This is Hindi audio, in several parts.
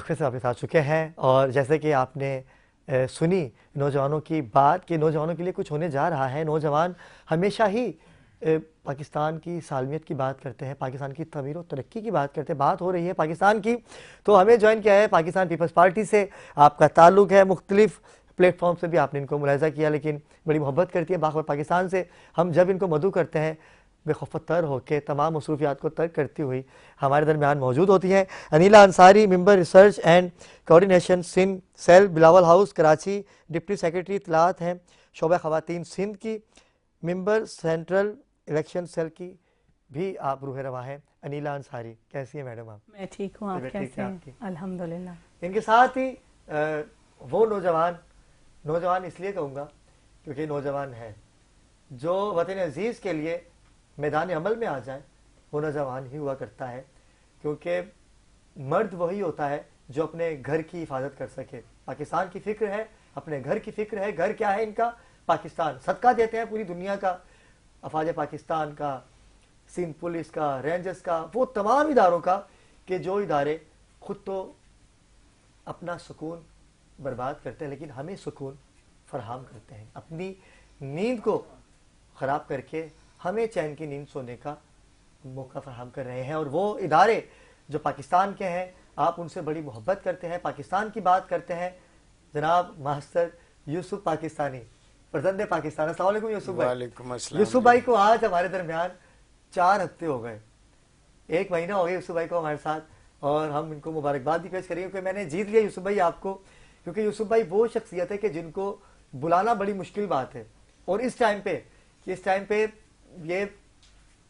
आखिर से आपके साथ चुके हैं और जैसे कि आपने सुनी नौजवानों की बात कि नौजवानों के लिए कुछ होने जा रहा है। नौजवान हमेशा ही पाकिस्तान की सालमियत की बात करते हैं, पाकिस्तान की तमीर और तरक्की की बात करते हैं। बात हो रही है पाकिस्तान की, तो हमें ज्वाइन किया है पाकिस्तान पीपल्स पार्टी से। आपका ताल्लुक़ है, मुख्तलिफ प्लेटफॉर्म से भी आपने इनको मुलाहिज़ा किया, लेकिन बड़ी मोहब्बत करती है बाखबर पाकिस्तान से। हम जब इनको मदऊ करते हैं बेखौफ़तर होकर तमाम मसरूफियात को तर्क करती हुई हमारे दरमियान मौजूद होती हैं Anila Ansari, member research and coordination Sindh cell, Bilawal house Karachi, deputy secretary इत्तलात हैं शोबा ख़वातीन सिंध की, मेंबर सेंट्रल इलेक्शन सेल की भी आप रूह रवा हैं। अनीला अंसारी, कैसी है मैडम आप? मैं ठीक हूँ, आप कैसे हैं? अल्हम्दुलिल्लाह। इनके साथ ही वो नौजवान इसलिए कहूँगा क्योंकि नौजवान है जो वतन अजीज़ के लिए मैदान अमल में आ जाए, वो नौजवान ही हुआ करता है। क्योंकि मर्द वही होता है जो अपने घर की हिफाजत कर सके। पाकिस्तान की फिक्र है, अपने घर की फिक्र है। घर क्या है इनका? पाकिस्तान। सदका देते हैं पूरी दुनिया का, अफवाज पाकिस्तान का, सिंध पुलिस का, रेंजर्स का, वो तमाम इदारों का, कि जो इदारे खुद तो अपना सुकून बर्बाद करते हैं लेकिन हमें सुकून फराहम करते हैं। अपनी नींद को ख़राब करके हमें चैन की नींद सोने का मौका फराहम कर रहे हैं। और वो इदारे जो पाकिस्तान के हैं, आप उनसे बड़ी मोहब्बत करते हैं, पाकिस्तान की बात करते हैं। जनाब मास्टर यूसुफ पाकिस्तानी, प्रेसिडेंट पाकिस्तान। अस्सलाम वालेकुम यूसुफ भाई। वालेकुम अस्सलाम। यूसुफ भाई को आज हमारे दरमियान 4 हफ्ते हो गए, 1 महीना हो गया यूसुफ भाई को हमारे साथ, और हम इनको मुबारकबाद भी पेश करेंगे क्योंकि मैंने जीत लिया यूसुफ भाई आपको। क्योंकि यूसुफ भाई वो शख्सियत है कि जिनको बुलाना बड़ी मुश्किल बात है, और इस टाइम पे ये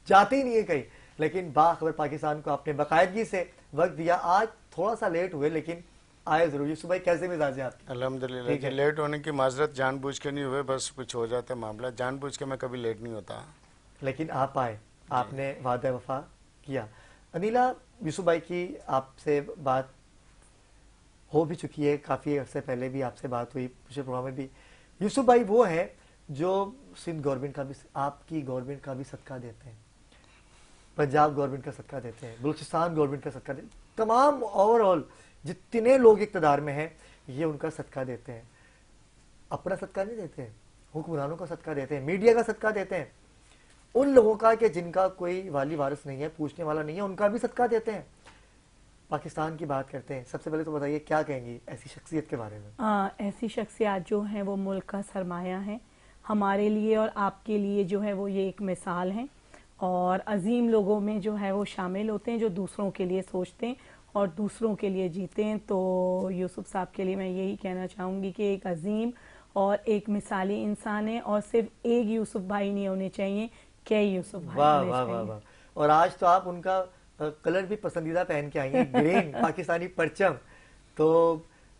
जाते ही नहीं है कहीं, लेकिन बाखबर पाकिस्तान को आपने बाकायदगी से वक्त दिया। आज थोड़ा सा लेट हुए लेकिन आए जरूर। यूसुफ भाई कैसे मिजाज है आपके? अल्हम्दुलिल्लाह जी। लेट होने की माजरत जानबूझ के नहीं हुए, बस कुछ हो जाता है मामला। जानबूझ के मैं कभी लेट नहीं होता, लेकिन आप आए, आपने वादा वफा किया। अनीला, यूसुफ भाई की आपसे बात हो भी चुकी है, काफ़ी अर्से पहले भी आपसे बात हुई पिछले प्रोग्राम में भी। यूसुफ भाई वो है जो सिंध गवर्नमेंट का भी, आपकी गवर्नमेंट का भी सदका देते हैं, पंजाब गवर्नमेंट का सदका देते हैं, बलूचिस्तान गवर्नमेंट का सदका देते हैं, तमाम ओवरऑल जितने लोग इक़्तिदार में हैं ये उनका सदका देते हैं। अपना सदका नहीं देते हैं, हुक्मरानों का सदका देते हैं, मीडिया का सदका देते हैं, उन लोगों का कि जिनका कोई वाली वारिस नहीं है, पूछने वाला नहीं है, उनका भी सदका देते हैं। पाकिस्तान की बात करते हैं, सबसे पहले तो बताइए क्या कहेंगी ऐसी शख्सियत के बारे में? ऐसी शख्सियत जो है वो मुल्क का सरमाया है, हमारे लिए और आपके लिए जो है वो ये एक मिसाल है। और अजीम लोगों में जो है वो शामिल होते हैं जो दूसरों के लिए सोचते हैं और दूसरों के लिए जीते हैं। तो यूसुफ साहब के लिए मैं यही कहना चाहूँगी कि एक अजीम और एक मिसाली इंसान है, और सिर्फ एक यूसुफ भाई नहीं होने चाहिए, कई यूसुफ भाई होने चाहिए। वाह वाह। और आज तो आप उनका कलर भी पसंदीदा पहन के आई हैं, ग्रीन पाकिस्तानी परचम। तो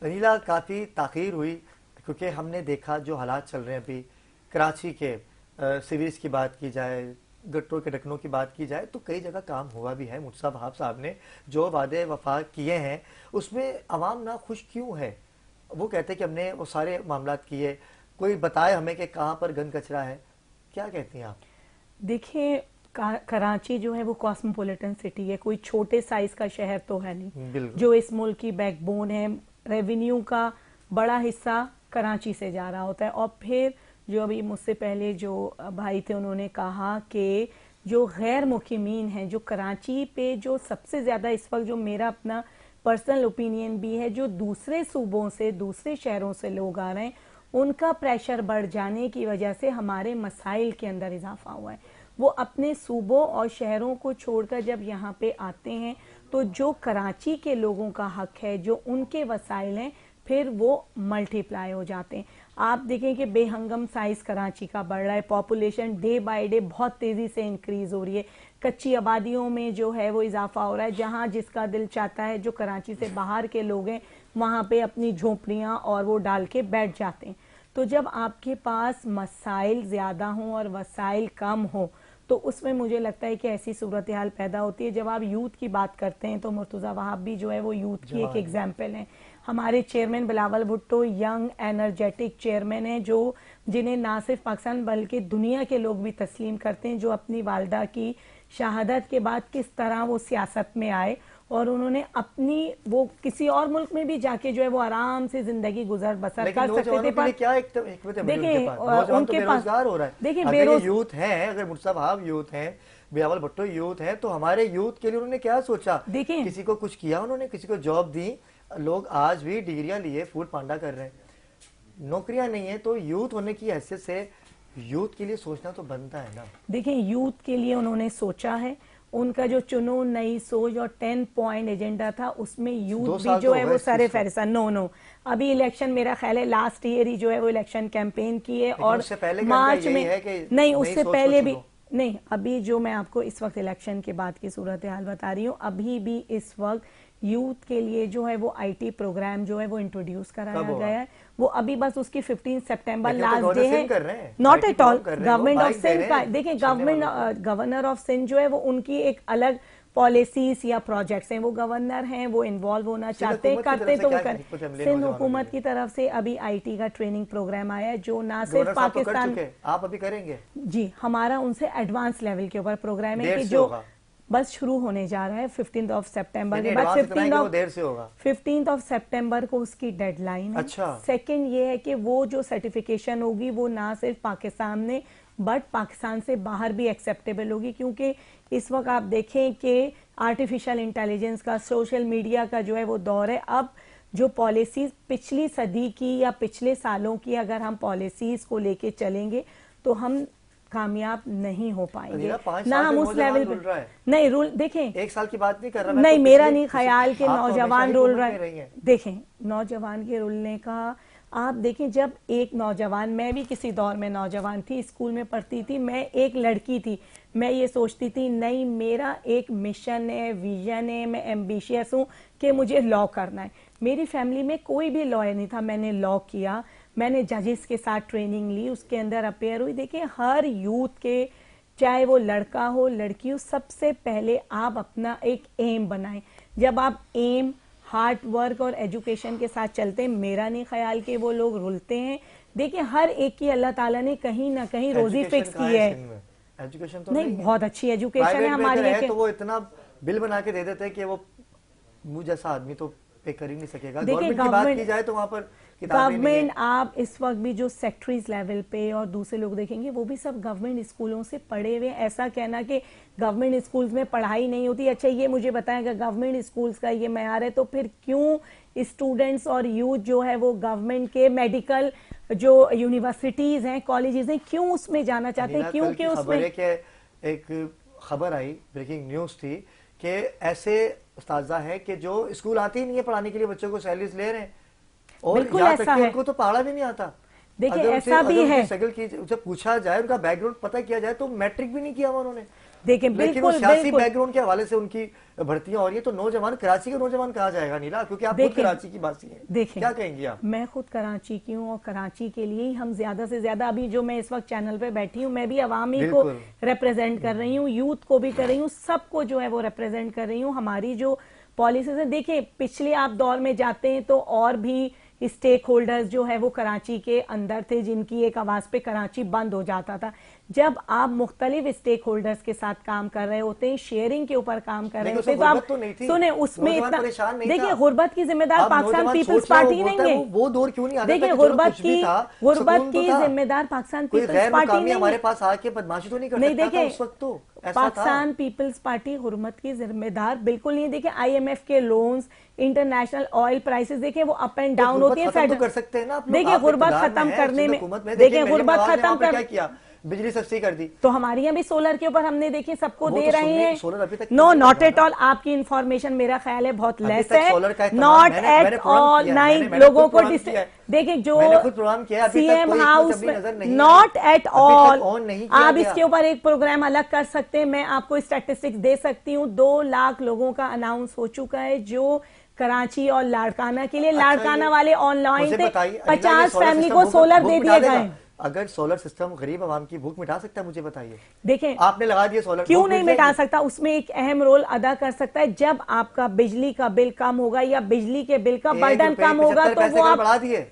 अनीला, काफ़ी ताख़ीर हुई क्योंकि हमने देखा जो हालात चल रहे हैं अभी कराची के, सिविल्स की बात की जाए, गट्टों के ढक्कनों की बात की जाए, तो कई जगह काम हुआ भी है। मुर्तज़ा वहाब साहब ने जो वादे वफा किए हैं उसमें अवाम ना खुश क्यों है? वो कहते हैं कि हमने वो सारे मामला किए, कोई बताए हमें कि कहाँ पर गंद कचरा है। क्या कहती हैं आप? देखिए, कराची जो है वो कॉस्मोपॉलिटन सिटी है, कोई छोटे साइज का शहर तो है नहीं, जो इस मुल्क की बैकबोन है। रेवेन्यू का बड़ा हिस्सा कराची से जा रहा होता है। और फिर जो अभी मुझसे पहले जो भाई थे उन्होंने कहा कि जो गैर मुकीमीन हैं, जो कराची पे जो सबसे ज़्यादा इस वक्त, जो मेरा अपना पर्सनल ओपिनियन भी है, जो दूसरे सूबों से, दूसरे शहरों से लोग आ रहे हैं, उनका प्रेशर बढ़ जाने की वजह से हमारे मसाइल के अंदर इजाफा हुआ है। वो अपने सूबों और शहरों को छोड़कर जब यहाँ पे आते हैं तो जो कराची के लोगों का हक है, जो उनके वसाइल हैं, फिर वो मल्टीप्लाई हो जाते हैं। आप देखें कि बेहंगम साइज कराची का बढ़ रहा है, पॉपुलेशन डे बाय डे बहुत तेज़ी से इंक्रीज़ हो रही है, कच्ची आबादियों में जो है वो इजाफा हो रहा है। जहाँ जिसका दिल चाहता है, जो कराची से बाहर के लोग हैं, वहाँ पे अपनी झोंपड़ियाँ और वो डाल के बैठ जाते हैं। तो जब आपके पास मसाइल ज़्यादा हों और वसाइल कम हो तो उसमें मुझे लगता है कि ऐसी सूरत हाल पैदा होती है। जब आप यूथ की बात करते हैं तो मुर्तज़ा वहाब भी जो है वो यूथ की एक एग्जाम्पल है। हमारे chairman Bilawal Bhutto young energetic chairman हैं, जो जिन्हें ना सिर्फ पाकिस्तान बल्कि दुनिया के लोग भी तस्लीम करते हैं, जो अपनी वालदा की शहादत के बाद किस तरह वो सियासत में आए और उन्होंने अपनी वो किसी और मुल्क में भी जाके जो है वो आराम से जिंदगी गुजर बसर कर सकते थे, पर क्या देखिए उनके पास बेरोजगार हो रहा है। देखिए अगर यूथ है, अगर मुर्तज़ा यूथ है, बिलावल भुट्टो यूथ है, तो हमारे यूथ के लिए उन्होंने क्या सोचा? देखिए किसी को कुछ किया उन्होंने, किसी को जॉब दी। लोग आज भी डिग्रियां लिए फूड पांडा कर रहे हैं, नौकरियां नहीं है। तो यूथ होने की हैसियत से यूथ के लिए सोचना तो बनता है ना। देखिए यूथ के लिए उन्होंने सोचा है, उनका जो चुनो नई सोच और 10 पॉइंट एजेंडा था उसमें यूथ भी जो है वो सारे फैसला नो अभी इलेक्शन मेरा ख्याल है लास्ट ईयर ही जो है वो इलेक्शन कैंपेन की है, और मार्च में नहीं, उससे पहले भी नहीं। अभी जो मैं आपको इस वक्त इलेक्शन के बाद की सूरत हाल बता रही हूँ, अभी भी इस वक्त यूथ के लिए जो है वो आईटी प्रोग्राम जो है वो इंट्रोड्यूस कराया गया है। वो अभी बस उसकी 15 सितंबर लास्ट डे है। Not at all, government of Sindh का देखिए, गवर्नर ऑफ सिंध जो है वो उनकी एक अलग पॉलिसीज या प्रोजेक्ट्स हैं, वो गवर्नर हैं, वो इन्वॉल्व होना चाहते हैं, करते तो वो करें। सिंध हुकूमत की तरफ से अभी आईटी का ट्रेनिंग प्रोग्राम आया है जो ना सिर्फ पाकिस्तान, आप अभी करेंगे जी, हमारा उनसे एडवांस लेवल के ऊपर प्रोग्राम है कि जो बस शुरू होने जा रहा है 15 सितंबर के बाद। 15 सितंबर को उसकी डेडलाइन है। अच्छा। सेकंड ये है कि वो जो सर्टिफिकेशन होगी वो ना सिर्फ पाकिस्तान में बट पाकिस्तान से बाहर भी एक्सेप्टेबल होगी, क्योंकि इस वक्त आप देखें कि आर्टिफिशियल इंटेलिजेंस का, सोशल मीडिया का जो है वो दौर है। अब जो पॉलिसीज पिछली सदी की या पिछले सालों की अगर हम पॉलिसीज को लेके चलेंगे तो हम कामयाब नहीं हो पाएंगे ना, हम उस लेवल पे नहीं। रूल देखें, एक साल की बात नहीं कर रहा नहीं, मेरा नहीं ख्याल कि नौजवान रूल रहे। देखें, नौजवान के रूलने का आप देखें, जब एक नौजवान, मैं भी किसी दौर में नौजवान थी, स्कूल में पढ़ती थी, मैं एक लड़की थी, मैं ये सोचती थी नहीं मेरा एक मिशन है, विजन है, मैं एम्बिशियस हूँ कि मुझे लॉ करना है। मेरी फैमिली में कोई भी लॉयर नहीं था, मैंने लॉ किया, मैंने जजेस के साथ ट्रेनिंग ली, उसके अंदर अपेयर हुई। देखिए हर यूथ के, चाहे वो लड़का हो लड़की हो, सबसे पहले आप अपना एक एम बनाएं। जब आप एम, हार्ड वर्क और एजुकेशन के साथ चलते हैं, मेरा नहीं ख्याल कि वो लोग रुलते हैं। देखिए हर एक की अल्लाह ताला ने कहीं ना कहीं रोजी फिक्स की है। एजुकेशन तो नहीं, बहुत अच्छी एजुकेशन है हमारे लिए। तो वो इतना बिल बना के दे देते हैं कि वो मुझ जैसा आदमी तो पे कर ही नहीं सकेगा। गवर्नमेंट की बात की जाए तो वहां पर गवर्नमेंट, आप इस वक्त भी जो सेक्रेटरीज लेवल पे और दूसरे लोग देखेंगे वो भी सब गवर्नमेंट स्कूलों से पढ़े हुए। ऐसा कहना कि गवर्नमेंट स्कूल्स में पढ़ाई नहीं होती, अच्छा ये मुझे बताएं, अगर गवर्नमेंट स्कूल्स का ये मयार है तो फिर क्यों स्टूडेंट्स और यूथ जो है वो गवर्नमेंट के मेडिकल जो यूनिवर्सिटीज हैं, कॉलेजेस हैं, क्यों उसमें जाना चाहते हैं? क्योंकि उसमें एक खबर आई, ब्रेकिंग न्यूज थी कि ऐसे उस्ताजा है कि जो स्कूल आते ही नहीं है पढ़ाने के लिए, बच्चों को सैलरीज ले रहे हैं और बिल्कुल ऐसा है। उनको तो पढ़ा भी नहीं आता। देखिए ऐसा भी है, जब पूछा जाए, उनका बैकग्राउंड पता किया जाए तो मैट्रिक भी नहीं किया उन्होंने। देखिए बिल्कुल सियासी बैकग्राउंड के हवाले से उनकी भर्तियां हो रही है। तो नौजवान, कराची का नौजवान कहा जाएगा नीला, क्योंकि आप खुद कराची की बासी हैं। देखिए क्या कहेंगी आप? मैं खुद कराची की हूँ और कराची के लिए ही हम ज्यादा से ज्यादा, अभी जो मैं इस वक्त चैनल पे बैठी हूँ, मैं भी अवामी को रिप्रेजेंट कर रही हूँ, यूथ को भी कर रही हूँ, सबको जो है वो रिप्रेजेंट कर रही हूँ। हमारी जो पॉलिसीज है, देखिए पिछले आप दौर में जाते हैं तो और भी स्टेक होल्डर्स जो है वो कराची के अंदर थे, जिनकी एक आवाज पे कराची बंद हो जाता था। जब आप मुख्तलिफ स्टेक होल्डर्स के साथ काम कर रहे होते हैं, शेयरिंग के ऊपर काम कर रहे होते हैं, तो आप सुने उसमें इतना, देखिए गुर्बत की जिम्मेदार पाकिस्तान पीपल्स पार्टी नहीं है। वो दौर क्यों नहीं आता? देखिए गुर्बत की जिम्मेदार पाकिस्तान पीपल्स पार्टी नहीं, हमारे पास आके बदमाशी तो नहीं कर सकता था उस वक्त। तो पाकिस्तान पीपल्स पार्टी गुर्बत की जिम्मेदार बिल्कुल नहीं। देखिए IMF के लोन्स, इंटरनेशनल ऑयल प्राइसेस, देखिए वो अप एंड डाउन होती है। तो कर सकते हैं ना, देखिए गुर्बत खत्म करने में, देखिए गुर्बत खत्म कर किया, बिजली सस्ती कर दी। तो हमारे यहाँ भी सोलर के ऊपर हमने देखिए सबको दे रहे हैं। सोलर अभी तक नो, नॉट एट ऑल। आपकी इंफॉर्मेशन मेरा ख्याल है बहुत लेस है। नॉट एट ऑल, नहीं लोगों को देखिए जो CM हाउस में, नॉट एट ऑल। आप इसके ऊपर एक प्रोग्राम अलग कर सकते हैं। मैं आपको स्टैटिस्टिक्स दे सकती हूँ। 2 लाख लोगों का अनाउंस हो चुका है जो कराची और लाड़काना के लिए। लाड़काना वाले ऑनलाइन थे, 50 फैमिली को सोलर दे दिए गए। अगर सोलर सिस्टम गरीब आवाम की भूख मिटा सकता है, मुझे बताइए। देखें आपने लगा दिया सोलर, क्यों नहीं मिटा सकता? उसमें एक अहम रोल अदा कर सकता है। जब आपका बिजली का बिल कम होगा या बिजली के बिल का बर्डन कम होगा तो वो आप बढ़ा दिए।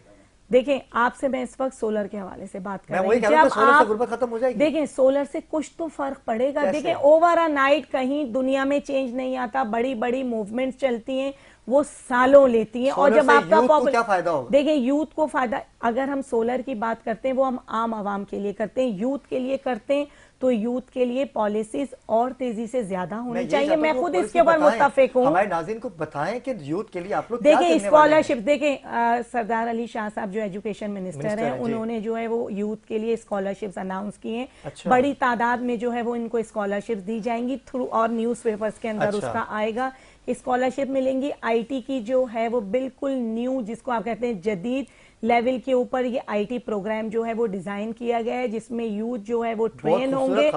देखें, आपसे मैं इस वक्त सोलर के हवाले से बात कर रही हूँ। जब सोलर से गुर्बत खत्म हो जाएगी, देखें सोलर से कुछ तो फर्क पड़ेगा। देखें ओवर अ नाइट कहीं दुनिया में चेंज नहीं आता, बड़ी बड़ी मूवमेंट्स चलती हैं, वो सालों लेती हैं। और जब आपका क्या फायदा होगा? देखिए यूथ को फायदा, अगर हम सोलर की बात करते हैं वो हम आम आवाम के लिए करते हैं, यूथ के लिए करते हैं, तो यूथ के लिए पॉलिसीज और तेजी से ज्यादा होनी चाहिए। मैं खुद इसके ऊपर मुत्तफिक हूँ। हमारे नाज़रीन को बताएं कि यूथ के लिए आप लोग देखिए स्कॉलरशिप, देखें सरदार अली शाह साहब जो एजुकेशन मिनिस्टर हैं, उन्होंने जो है वो यूथ के लिए स्कॉलरशिप्स अनाउंस किए हैं। अच्छा। बड़ी तादाद में जो है वो इनको स्कॉलरशिप दी जाएंगी थ्रू, और न्यूज पेपर्स के अंदर उसका आएगा, स्कॉलरशिप मिलेंगी। आईटी की जो है वो बिल्कुल न्यू, जिसको आप कहते हैं जदीद लेवल के ऊपर ये आईटी प्रोग्राम जो है वो डिजाइन किया गया है, जिसमें यूथ जो है वो ट्रेन होंगे।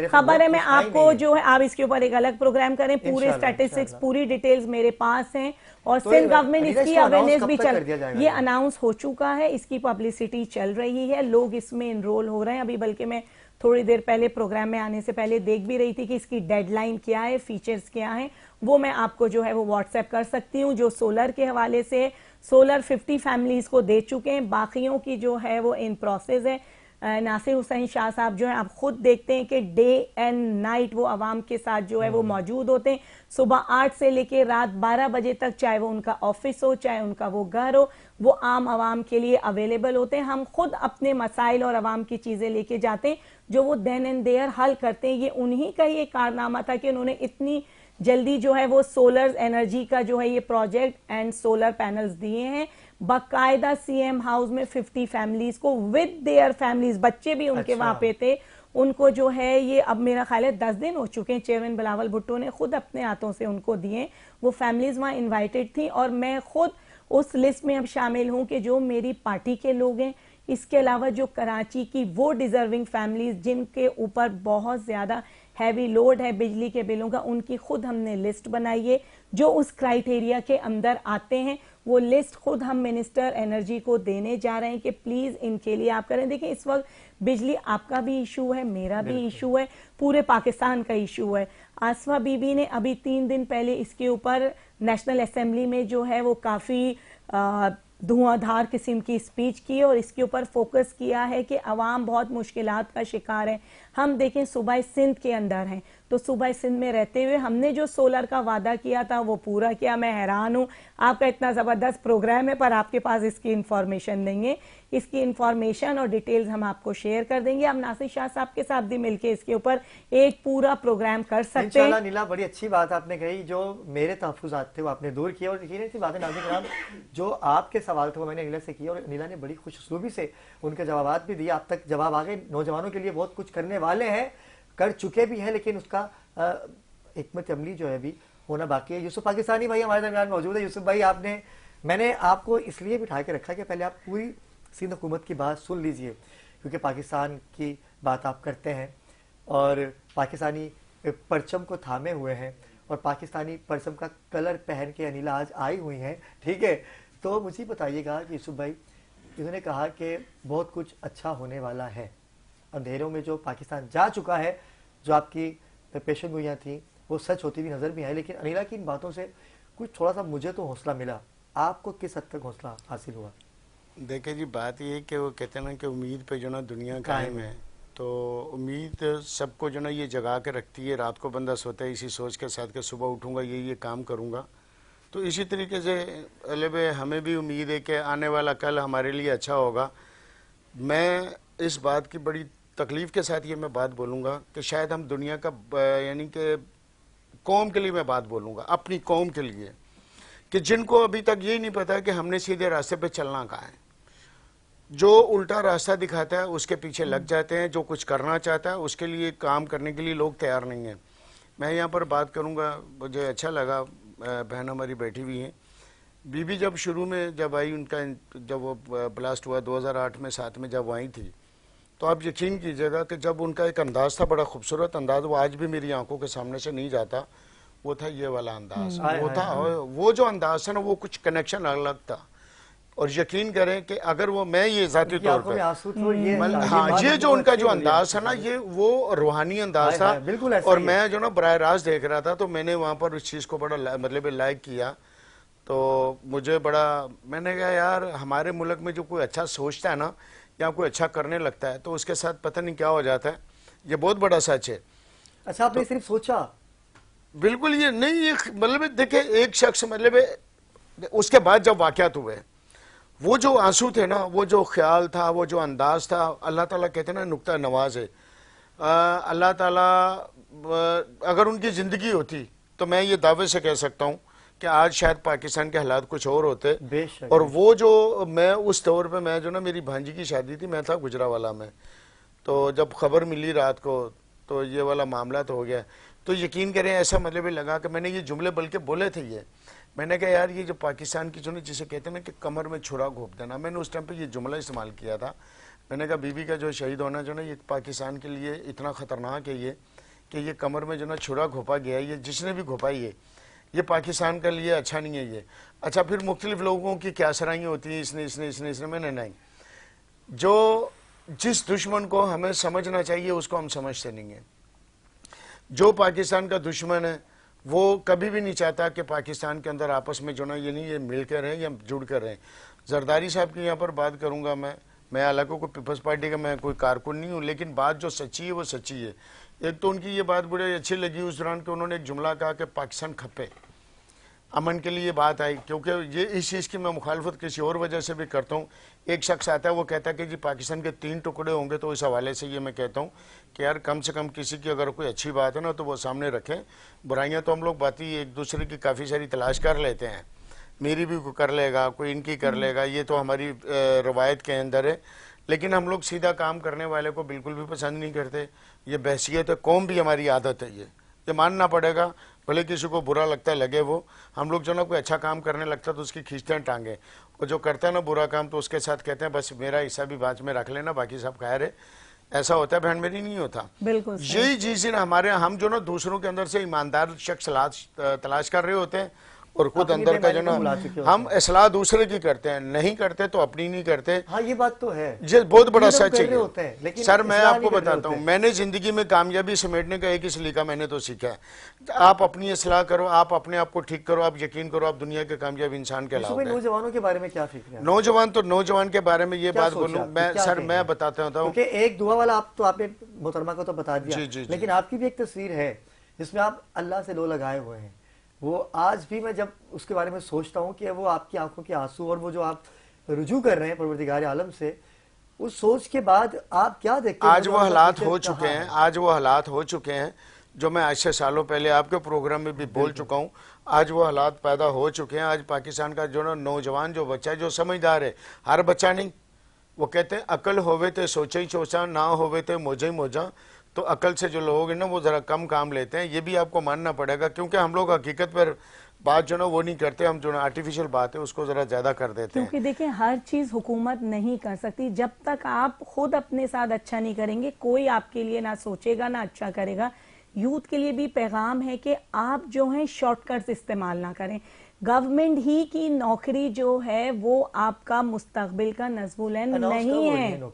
खबर है मैं आपको जो है, आप इसके ऊपर एक अलग प्रोग्राम करें, पूरे स्टैटिस्टिक्स पूरी डिटेल्स मेरे पास हैं, और सिंध गवर्नमेंट इसकी अवेयरनेस भी ये अनाउंस हो चुका है, इसकी पब्लिसिटी चल रही है, लोग इसमें इनरोल हो रहे हैं। अभी बल्कि मैं थोड़ी देर पहले प्रोग्राम में आने से पहले देख भी रही थी कि इसकी डेडलाइन क्या है, फीचर्स क्या हैं, वो मैं आपको जो है वो व्हाट्सएप कर सकती हूँ। जो सोलर के हवाले से सोलर 50 फैमिलीज को दे चुके हैं, बाकियों की जो है वो इन प्रोसेस है। नासिर हुसैन शाह साहब जो है आप खुद देखते हैं कि डे एंड नाइट वो आवाम के साथ जो है वो मौजूद होते हैं, सुबह 8 से लेके रात 12 बजे तक, चाहे वो उनका ऑफिस हो चाहे उनका वो घर हो, वो आम आवाम के लिए अवेलेबल होते हैं। हम खुद अपने मसाइल और आवाम की चीजें लेके जाते हैं जो वो देन एंड देयर हल करते हैं। ये उन्हीं का ही एक कारनामा था कि उन्होंने इतनी जल्दी जो है वो सोलर एनर्जी का जो है ये प्रोजेक्ट एंड सोलर पैनल्स दिए हैं। बाकायदा सीएम हाउस में 50 फैमिलीज को विद देयर फैमिलीज, बच्चे भी उनके वहां पे थे, उनको जो है ये अब मेरा ख्याल है 10 दिन हो चुके हैं, चेयरमैन बिलावल भुट्टो ने खुद अपने हाथों से उनको दिए। वो फैमिलीज वहां इन्वाइटेड थी और मैं खुद उस लिस्ट में अब शामिल हूं कि जो मेरी पार्टी के लोग हैं, इसके अलावा जो कराची की वो डिजर्विंग फैमिलीज जिनके ऊपर बहुत ज्यादा हैवी लोड है बिजली के बिलों का, उनकी खुद हमने लिस्ट बनाई है जो उस क्राइटेरिया के अंदर आते हैं। वो लिस्ट खुद हम मिनिस्टर एनर्जी को देने जा रहे हैं कि प्लीज इनके लिए आप करें। देखिए इस वक्त बिजली आपका भी इशू है, मेरा भी इशू है, पूरे पाकिस्तान का इशू है। आसफा बीबी ने अभी 3 दिन पहले इसके ऊपर नेशनल असेंबली में जो है वो काफी धुआंधार किस्म की स्पीच की और इसके ऊपर फोकस किया है कि अवाम बहुत मुश्किलात का शिकार है। हम देखें सूबा सिंध के अंदर हैं, तो सूबा सिंध में रहते हुए हमने जो सोलर का वादा किया था वो पूरा किया। मैं हैरान हूं, आपका इतना जबरदस्त प्रोग्राम है पर आपके पास इसकी इंफॉर्मेशन नहीं है। इसकी इंफॉर्मेशन और डिटेल्स हम आपको शेयर कर देंगे। हम नासिर शाह साहब के साथ भी मिलकर इसके ऊपर एक पूरा प्रोग्राम कर सकते हैं। नीला, बड़ी अच्छी बात आपने कही, जो मेरे तहफ्फुज़ात थे वो आपने दूर किए। और यकीन सी बात है नाज़रीन किराम, जो आपके सवाल थे वो मैंने नीला से किया और नीला ने बड़ी खुशूबी से उनके जवाब भी दिए। आप तक जवाब आ गए। नौजवानों के लिए बहुत कुछ करने वाले हैं, कर चुके भी हैं, लेकिन उसका हिकमत अमली जो है भी होना बाकी है। यूसुफ पाकिस्तानी भाई हमारे दरमियान मौजूद है। यूसुफ भाई, मैंने आपको इसलिए बिठा के रखा कि पहले आप पूरी सिंध हुकूमत की बात सुन लीजिए, क्योंकि पाकिस्तान की बात आप करते हैं और पाकिस्तानी परचम को थामे हुए हैं और पाकिस्तानी परचम का कलर पहन के अनिला आज आई हुई हैं, ठीक है। तो मुझे बताइएगा कि यूसुफ भाई, इन्होंने कहा कि बहुत कुछ अच्छा होने वाला है, अंधेरों में जो पाकिस्तान जा चुका है, जो आपकी पेशन गोइयाँ थी वो सच होती हुई नजर भी आई, लेकिन अनिला की इन बातों से कुछ थोड़ा सा मुझे तो हौसला मिला। आपको किस हद तक हौसला हासिल हुआ? देखिए जी, बात ये कि वो कहते हैं ना कि उम्मीद पे जो ना दुनिया कायम है, तो उम्मीद सबको जो ना ये जगा के रखती है। रात को बंदा सोता है इसी सोच के साथ कि सुबह उठूंगा ये काम करूंगा। तो इसी तरीके से अलेबे हमें भी उम्मीद है कि आने वाला कल हमारे लिए अच्छा होगा। मैं इस बात की बड़ी तकलीफ़ के साथ ये मैं बात बोलूँगा कि शायद हम दुनिया का यानी कि कौम के लिए मैं बात बोलूँगा, अपनी कौम के लिए, कि जिनको अभी तक ये नहीं पता कि हमने सीधे रास्ते पे चलना कहाँ है। जो उल्टा रास्ता दिखाता है उसके पीछे लग जाते हैं, जो कुछ करना चाहता है उसके लिए काम करने के लिए लोग तैयार नहीं हैं। मैं यहाँ पर बात करूँगा, मुझे अच्छा लगा, बहन हमारी बैठी हुई हैं। बीबी जब शुरू में जब आई, उनका जब वो ब्लास्ट हुआ 2008 में 7 में जब आई थी, तो आप यकीन कीजिएगा कि जब उनका एक अंदाज़ था, बड़ा खूबसूरत अंदाज़, वो आज भी मेरी आंखों के सामने से नहीं जाता। वो था ये वाला अंदाज, वो था, वो जो अंदाज था ना, वो कुछ कनेक्शन अलग था। और यकीन करें कि अगर वो, मैं ये जाती तौर पर, हाँ, ये जो उनका जो अंदाज था ना, ये वो रूहानी अंदाज था। और मैं जो ना बराह रास्त देख रहा था, तो मैंने वहाँ पर उस चीज़ को बड़ा मतलब लाइक किया। तो मुझे बड़ा, मैंने कहा यार हमारे मुल्क में जो कोई अच्छा सोचता है ना या कोई अच्छा करने लगता है तो उसके साथ पता नहीं क्या हो जाता है। ये बहुत बड़ा सच है। अच्छा, आपने सिर्फ सोचा? बिल्कुल ये नहीं, ये मतलब देखे एक शख्स, मतलब उसके बाद जब वाकयात हुए, वो जो आंसू थे ना, वो जो ख्याल था, वो जो अंदाज था, अल्लाह ताला कहते हैं ना नुक्ता नवाज है। अल्लाह ताला अगर उनकी ज़िंदगी होती तो मैं ये दावे से कह सकता हूँ कि आज शायद पाकिस्तान के हालात कुछ और होते। और वो जो मैं उस दौर पे, मैं जो ना मेरी भांजी की शादी थी, मैं था गुजरावाला में, तो जब खबर मिली रात को तो ये वाला मामला तो हो गया। तो यकीन करें ऐसा मतलब लगा कि मैंने ये जुमले बल्कि बोले थे ये, मैंने कहा यार ये जो पाकिस्तान की जो ना जिसे कहते हैं ना कि कमर में छुरा घोंप देना, मैंने उस टाइम पे ये जुमला इस्तेमाल किया था। मैंने कहा बीबी का जो शहीद होना जो ना ये पाकिस्तान के लिए इतना ख़तरनाक है ये कि ये कमर में जो ना छुरा घोंपा गया है, ये जिसने भी घोपाई है ये पाकिस्तान के लिए अच्छा नहीं है ये। अच्छा, फिर मुख्तलिफ लोगों की क्या सराहियाँ होती हैं, इसने मैंने नहीं, जो जिस दुश्मन को हमें समझना चाहिए उसको हम समझते नहीं हैं। जो पाकिस्तान का दुश्मन है वो कभी भी नहीं चाहता कि पाकिस्तान के अंदर आपस में जो ना ये नहीं ये मिल कर रहें या जुड़ कर रहें। जरदारी साहब की यहाँ पर बात करूँगा मैं हालांकि कोई पीपल्स पार्टी का मैं कोई कारकुन नहीं हूँ, लेकिन बात जो सच्ची है वो सच्ची है। एक तो उनकी ये बात बड़ी अच्छी लगी उस दौरान कि उन्होंने एक जुमला कहा कि पाकिस्तान खप्पे, अमन के लिए बात आई, क्योंकि ये इस चीज़ की मैं मुखालफत किसी और वजह से भी करता हूँ। एक शख्स आता है वो कहता है कि जी पाकिस्तान के 3 टुकड़े होंगे, तो इस हवाले से ये मैं कहता हूँ कि यार कम से कम किसी की अगर कोई अच्छी बात है ना तो वो सामने रखें। बुराइयाँ तो हम लोग बाती एक दूसरे की काफ़ी सारी तलाश कर लेते हैं, मेरी भी कोई कर लेगा, कोई इनकी कर लेगा, ये तो हमारी रवायत के अंदर है। लेकिन हम लोग सीधा काम करने वाले को बिल्कुल भी पसंद नहीं करते। ये बहसियत है, कौम भी हमारी आदत है, ये मानना पड़ेगा, भले किसी को बुरा लगता है लगे वो। हम लोग जो ना कोई अच्छा काम करने लगता है तो उसकी खींचते हैं टांगे, और जो करता है ना बुरा काम तो उसके साथ कहते हैं बस मेरा हिस्सा भी बाद में रख लेना, बाकी सब खैर है। ऐसा होता है, बहन मेरी नहीं होता। बिल्कुल यही चीज़ हमारे, हम जो ना दूसरों के अंदर से ईमानदार शख्स तलाश कर रहे होते हैं और खुद अंदर का जो ना हम इसलाह दूसरे की करते हैं, नहीं करते तो अपनी नहीं करते। हाँ, ये बात तो है, ये बहुत बड़ा सच है। सर मैं आपको बताता हूँ, मैंने जिंदगी में कामयाबी समेटने का एक ही सलीका मैंने तो सीखा है, आप अपनी इसलाह करो, आप अपने आप को ठीक करो, आप यकीन करो आप दुनिया के कामयाब इंसान के अलावा। नौजवानों के बारे में क्या फिक्र है? नौजवान के बारे में ये बात बोलूँ मैं, सर मैं बताता हूँ। एक दुआ वाला आप तो आपने मोहतरमा को तो बता दिया, लेकिन आपकी भी एक तस्वीर है जिसमें आप अल्लाह से लो लगाए हुए हैं। वो आज भी मैं जब उसके बारे में सोचता हूँ कि वो आपकी आंखों के आंसू और वो जो आप रुजू कर रहे हैं परवरदिगार आलम से, उस सोच के बाद आप क्या देखते हैं? आज वो हालात हो चुके हैं, आज वो हालात हो चुके हैं जो मैं आज से सालों पहले आपके प्रोग्राम में भी बोल चुका हूँ। आज वो हालात पैदा हो चुके हैं। आज पाकिस्तान का जो ना नौजवान जो बच्चा है, जो समझदार है, हर बच्चा नहीं, वो कहते हैं अकल होवे तो सोचा ही सोचा, ना होवे तो मोजा ही मोजा। तो अकल से जो लोग हैं ना वो ज़रा कम काम लेते हैं, ये भी आपको मानना पड़ेगा, क्योंकि हम लोग हकीकत पर बात जो ना वो नहीं करते, हम जो ना आर्टिफिशियल बात है उसको ज़रा ज़्यादा कर देते हैं। क्योंकि देखिए हर चीज़ हुकूमत नहीं कर सकती, जब तक आप खुद अपने साथ अच्छा नहीं करेंगे कोई आपके लिए ना सोचेगा ना अच्छा करेगा। यूथ के लिए भी पैगाम है कि आप जो है शॉर्टकट्स इस्तेमाल ना करें। गवर्नमेंट ही की नौकरी जो है वो आपका मुस्तकबिल का नज़्मुल-ऐन नहीं है,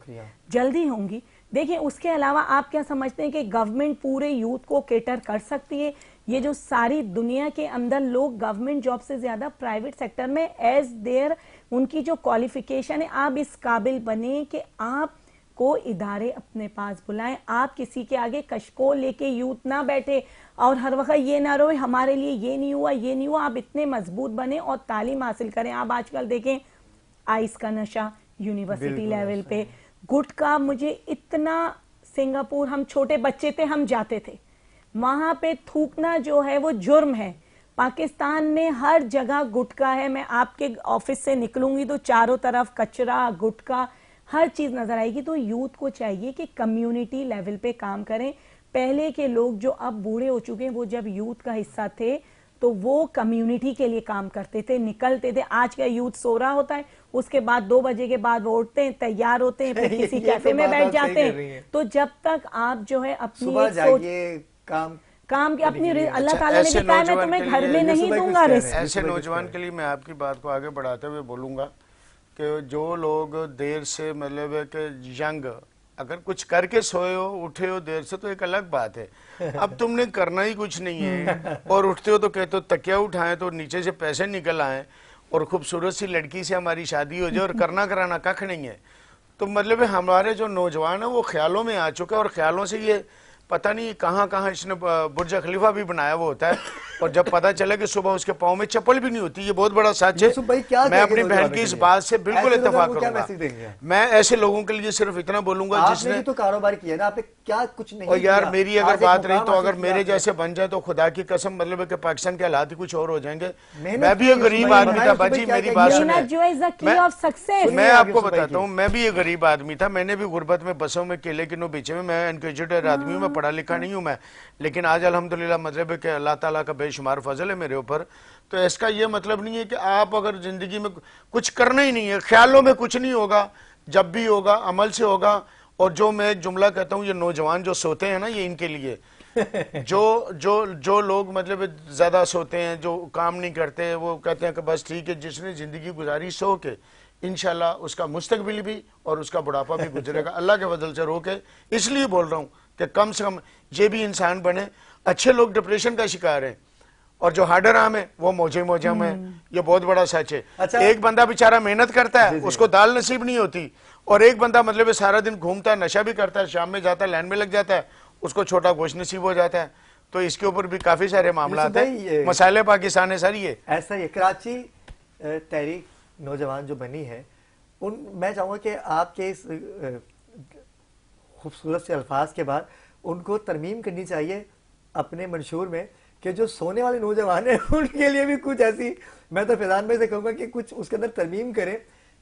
जल्दी होंगी। देखिए उसके अलावा आप क्या समझते हैं कि गवर्नमेंट पूरे यूथ को केटर कर सकती है? ये जो सारी दुनिया के अंदर लोग गवर्नमेंट जॉब से ज्यादा प्राइवेट सेक्टर में एज देयर उनकी जो क्वालिफिकेशन है, आप इस काबिल बने कि आप को इदारे अपने पास बुलाएं, आप किसी के आगे कशको लेके यूथ ना बैठे और हर वक्त ये ना रोए हमारे लिए ये नहीं हुआ ये नहीं हुआ। आप इतने मजबूत बने और तालीम हासिल करें। आप आजकल देखें आइस का नशा यूनिवर्सिटी लेवल पे, गुटखा, मुझे इतना, सिंगापुर हम छोटे बच्चे थे हम जाते थे वहां पे थूकना जो है वो जुर्म है। पाकिस्तान में हर जगह गुटखा है। मैं आपके ऑफिस से निकलूंगी तो चारों तरफ कचरा गुटखा हर चीज नजर आएगी। तो यूथ को चाहिए कि कम्युनिटी लेवल पे काम करें। पहले के लोग जो अब बूढ़े हो चुके हैं वो जब यूथ का हिस्सा थे तो वो कम्युनिटी के लिए काम करते थे, निकलते थे। आज का यूथ सो रहा होता है, उसके बाद 2 बजे के बाद वो उठते हैं, तैयार होते हैं, फिर किसी कैफे में बैठ जाते हैं। तो जब तक आप जो है अपनी काम की अपनी, अल्लाह ताला ने बताया मैं तुम्हें घर में नहीं दूंगा रिस्क। ऐसे नौजवान के लिए मैं आपकी बात को आगे बढ़ाते हुए बोलूंगा कि जो लोग देर से मतलब कि यंग अगर कुछ करके सोए हो उठे हो देर से तो एक अलग बात है। अब तुमने करना ही कुछ नहीं है और उठते हो तो कहते हो तकिया उठाएं तो नीचे से पैसे निकल आए और खूबसूरत सी लड़की से हमारी शादी हो जाए और करना कराना कख नहीं है। तो मतलब हमारे जो नौजवान है वो ख्यालों में आ चुके हैं और ख्यालों से ये पता नहीं कहाँ कहाँ इसने बुर्ज खलीफा भी बनाया हुआ होता है और जब पता चला कि सुबह उसके पाँव में चप्पल भी नहीं होती, ये बहुत बड़ा सच है। मैं अपनी बहन की इस बात से बिल्कुल इत्तेफाक करूंगा। मैं ऐसे लोगों के लिए सिर्फ इतना बोलूंगा जिसने तो कारोबार किया ना, आपने क्या कुछ नहीं और यार मेरी अगर बात रही तो अगर मेरे जैसे बन जाए तो खुदा की कसम मतलब है कि पाकिस्तान के हालात ही कुछ और हो जाएंगे। मैं भी एक गरीब आदमी था बाजी, मेरी बात सुने, मैं आपको बताता हूँ, मैं भी एक गरीब आदमी था। मैंने भी गुर्बत में बसों में केले किनो बेचे में, मैं एनकेजुएटेड आदमी हूँ, मैं पढ़ा लिखा नहीं हूँ मैं, लेकिन आज अल्हम्दुलिल्लाह मतलब है कि अल्लाह ताला का बेशुमार फजल है मेरे ऊपर। तो इसका ये मतलब नहीं है कि आप अगर जिंदगी में कुछ करना ही नहीं है, ख्यालों में कुछ नहीं होगा, जब भी होगा अमल से होगा। और जो मैं एक जुमला कहता हूँ, ये नौजवान जो सोते हैं ना, ये इनके लिए जो लोग मतलब ज्यादा सोते हैं, जो काम नहीं करते, वो कहते हैं कि बस ठीक है, जिसने जिंदगी गुजारी सो के इंशाल्लाह उसका मुस्तकबिल भी और उसका बुढ़ापा भी गुजरेगा अल्लाह के फजल से। रो के इसलिए बोल रहा हूँ कि कम से कम ये भी इंसान बने। अच्छे लोग डिप्रेशन का शिकार हैं और जो हार्डर आम है वो मौजे में है, ये बहुत बड़ा सच है। अच्छा, एक बंदा बेचारा मेहनत करता है, उसको दाल नसीब नहीं होती, और एक बंदा मतलब सारा दिन घूमता है, नशा भी करता है, शाम में जाता है, लाइन में लग जाता है, उसको छोटा गोश्त नसीब हो जाता है। तो इसके ऊपर भी काफी सारे मामला हैं। मसाले पाकिस्तान है सर, ये ऐसा ही। कराची तहरीक नौजवान जो बनी है, मैं चाहूंगा कि आपके इस खूबसूरत से अल्फाज के बाद उनको तरमीम करनी चाहिए अपने मंशूर में कि जो सोने वाले नौजवान हैं उनके लिए भी कुछ ऐसी, मैं तो फैजान भाई से कहूँगा कि कुछ उसके अंदर तरमीम करें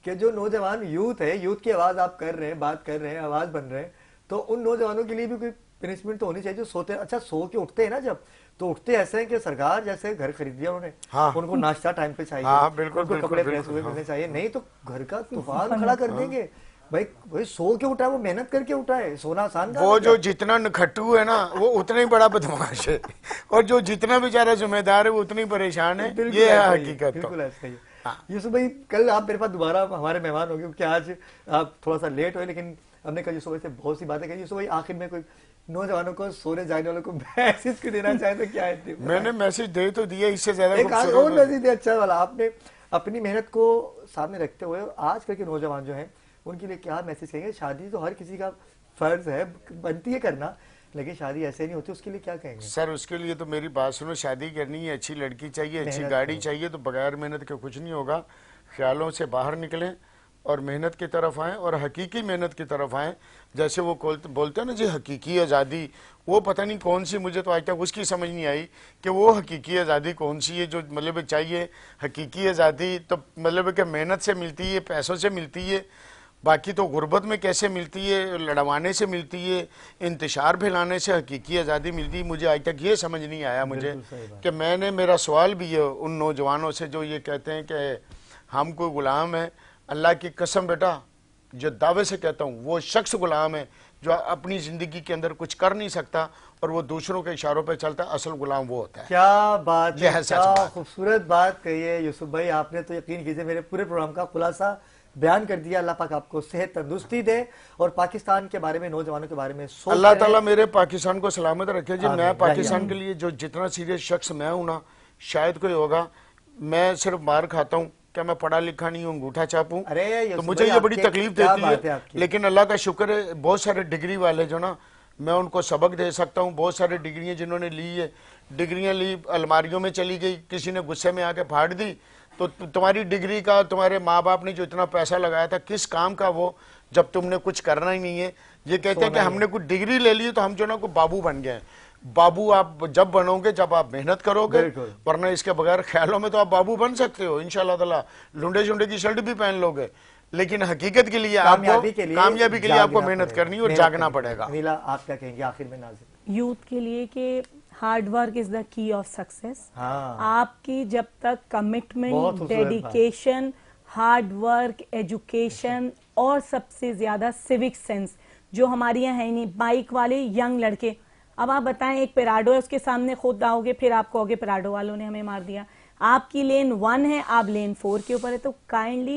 कि जो नौजवान यूथ है, यूथ की आवाज़ आप कर रहे हैं, बात कर रहे हैं, आवाज़ बन रहे हैं, तो उन नौजवानों के लिए भी कोई पनिशमेंट तो होनी चाहिए जो सोते हैं। अच्छा, सो के उठते हैं ना, जब तो उठते ऐसे हैं कि सरकार जैसे घर खरीद दिया उन्होंने, हाँ, उनको नाश्ता टाइम पे चाहिए, हाँ, बिल्कुल, उनको कपड़े प्रेस हुए मिलने चाहिए, नहीं तो घर का तूफान खड़ा कर देंगे। भाई सो के उठा है, वो मेहनत करके उठा है, सोना आसान। वो जो जितना नखट्टू है ना वो उतना ही बड़ा बदमाश है और जो जितना बेचारा जिम्मेदार है वो उतनी परेशान है। ये है हकीकत। बिल्कुल ऐसा ही है। यूसुफ भाई, कल आप मेरे पास दोबारा हमारे मेहमान होंगे क्योंकि आज आप थोड़ा सा लेट हुए, लेकिन हमने कल यूसुफ भाई से बहुत सी बातें कही। यूसुफ भाई, आखिर में कोई नौजवानों को, सोने जाने वालों को मैसेज क्यों देना चाहे तो क्या है? मैंने मैसेज दे तो दिया, इससे ज्यादा और मैसेज दिया अच्छा वाला आपने अपनी मेहनत को सामने रखते हुए। आजकल के नौजवान जो हैं उनके लिए क्या मैसेज कहेंगे? शादी तो हर किसी का फर्ज है, बनती है करना, लेकिन शादी ऐसे नहीं होती, उसके लिए क्या कहेंगे? सर उसके लिए तो मेरी बात सुनो, शादी करनी है, अच्छी लड़की चाहिए, अच्छी गाड़ी चाहिए, तो बगैर मेहनत के कुछ नहीं होगा। ख्यालों से बाहर निकलें और मेहनत की तरफ आएँ और हकीकी मेहनत की तरफ आएँ। जैसे वो बोलते हैं ना जी हकीकी आज़ादी, वो पता नहीं कौन सी, मुझे तो आज तक उसकी समझ नहीं आई कि वो हकीकी आज़ादी कौन सी है जो मतलब चाहिए। हकीकी आज़ादी तो मतलब कि मेहनत से मिलती है, पैसों से मिलती है, बाकी तो गुर्बत में कैसे मिलती है, लड़वाने से मिलती है, इंतशार फैलाने से हकीकी आज़ादी मिलती है। मुझे आज तक ये समझ नहीं आया मुझे कि मेरा सवाल भी है उन नौजवानों से जो ये कहते हैं कि हम कोई गुलाम है। अल्लाह की कसम बेटा, जो दावे से कहता हूँ, वो शख्स गुलाम है जो अपनी ज़िंदगी के अंदर कुछ कर नहीं सकता और वो दूसरों के इशारों पे चलता है। असल गुलाम वो होता है। क्या बात है, क्या खूबसूरत बात कही है यूसुफ भाई आपने। तो यकीन कीजिए मेरे पूरे प्रोग्राम का खुलासा बयान कर दिया। अल्लाह पाक आपको सेहत तंदुरुस्ती दे और पाकिस्तान के बारे में, नौजवानों के बारे में सोच अल्लाह ताला मेरे पाकिस्तान को सलामत रखे जी। मैं पाकिस्तान के लिए जो जितना सीरियस शख्स मैं हूँ ना, शायद कोई होगा। मैं सिर्फ मार खाता हूँ क्या मैं पढ़ा लिखा नहीं हूँ, अंगूठा छाप हूँ, तो मुझे ये बड़ी तकलीफ देती है। लेकिन अल्लाह का शुक्र है, बहुत सारे डिग्री वाले जो ना, मैं उनको सबक दे सकता हूँ। बहुत सारे डिग्रियाँ जिन्होंने ली है, डिग्रियाँ ली अलमारियों में चली गई, किसी ने गुस्से में आके फाड़ दी। तो तुम्हारी डिग्री का तुम्हारे माँ बाप ने जो इतना पैसा लगाया था, किस काम का वो, जब तुमने कुछ करना ही नहीं है। ये कहते हैं कि हमने कुछ डिग्री ले ली तो हम जो ना को बाबू बन गए। बाबू आप जब बनोगे जब आप मेहनत करोगे, वरना इसके बगैर ख्यालों में तो आप बाबू बन सकते हो इंशाल्लाह ताला, लुंडे शुंडे की शर्ट भी पहन लोगे, लेकिन हकीकत के लिए कामयाबी के लिए आपको मेहनत करनी और जागना पड़ेगा। नीला, आप क्या कहेंगे आखिर में? नाज़िर, यूथ के लिए कि hard work is the key of success. आपकी जब तक commitment, dedication, hard work, education और सबसे ज्यादा सिविक सेंस जो हमारे यहाँ है नहीं। बाइक वाले यंग लड़के, अब आप बताएं, एक पेराडो है, उसके सामने खुद आओगे, फिर आप कहोगे पेराडो वालों ने हमें मार दिया। आपकी लेन 1 है, आप लेन 4 के ऊपर है, तो काइंडली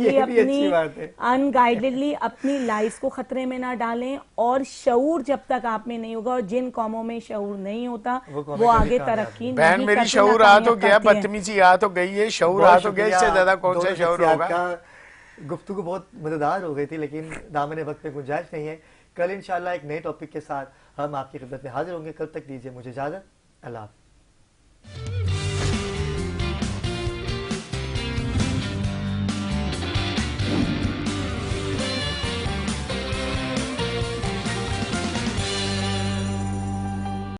ये भी अच्छी बात है। अनगाइडेडली अपनी लाइफ को खतरे में ना डालें। और शऊर जब तक आप में नहीं होगा, और जिन कौमों में शऊर नहीं होता वो आगे तरक्की नहीं बहन मेरी करती, शऊर आ तो नाकामयाब गया, करती है। बदतमीजी आ तो गई है, शऊर आ तो गया, इससे ज्यादा कौन सा शऊर होगा। गुफ्तगू बहुत मजेदार हो गई थी, लेकिन दामन वक्त में गुंजाइश नहीं है। कल इंशाल्लाह एक नए टॉपिक के साथ हम आपकी खिदमत में हाजिर होंगे। कल तक दीजिए मुझे इजाजत। अल्लाह हाफ़िज़।